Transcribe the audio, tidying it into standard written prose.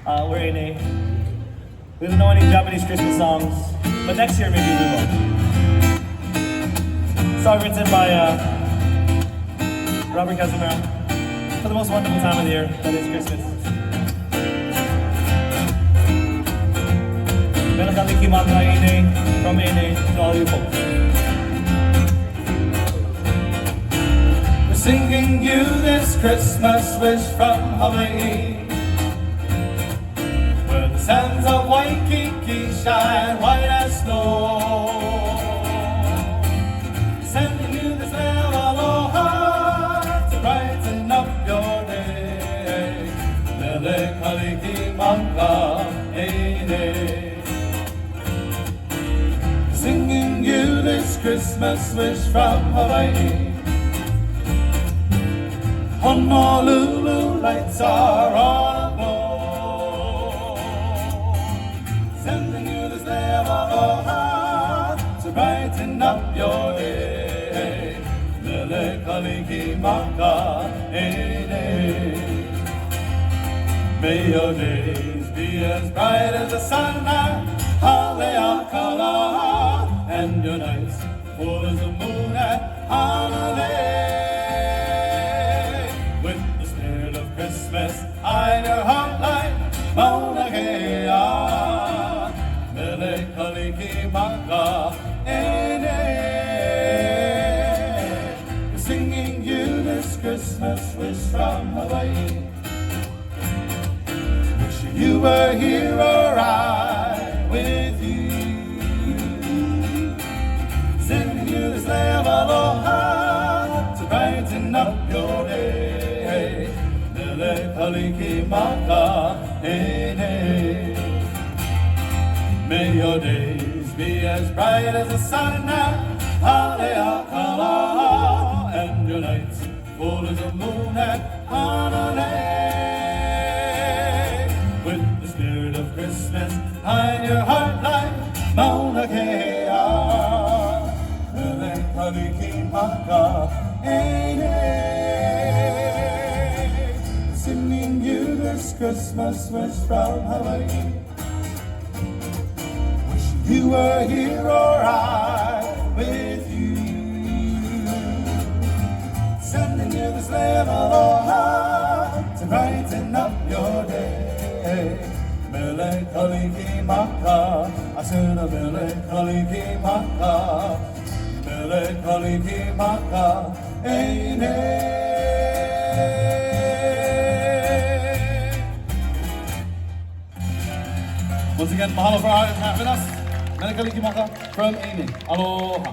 We're Ei Nei. We don't know any Japanese Christmas songs, but next year maybe we will. Song written by Robert Casimiro for the most wonderful time of the year, that is Christmas. Mele Kalikimaka Ei Nei, from Ei Nei to all you folks. We're singing you this Christmas wish from Hawaii, where the sands of Waikiki shine white as snow. Sending you this little aloha to brighten up your day. Mele Kalikimaka Ei Nei. Singing you this Christmas wish from Hawaii. Honolulu lights are on aglow, sending you this lay of aloha to brighten up your day. Mele Kalikimaka Ei Nei. May your days be as bright as the sun at Haleakala, and your nights full as the moon at Hanalei. Christmas, hide your heart like Mauna Kea. Mele Kalikimaka Ei Nei. Singing you this Christmas wish from Hawaii. Wishing you were here or I with you. Singing you this lay of aloha to brighten up your day. Mele Kalikimaka Ei Nei. May your days be as bright as the sun at Haleakala, and your nights full as the moon at Hanalei. With the spirit of Christmas hide your heart like Mauna Kea. Mele Kalikimaka Ei Nei. Singing you this Christmas wish from Hawaii. Wishing you were here or I with you. Sending you this lay of aloha to brighten up your day. Mele Kalikimaka, I said a Mele Kalikimaka. Mele Kalikimaka Ei Nei. Once again, mahalo for having us. Mele Kalikimaka from Ei Nei. Aloha.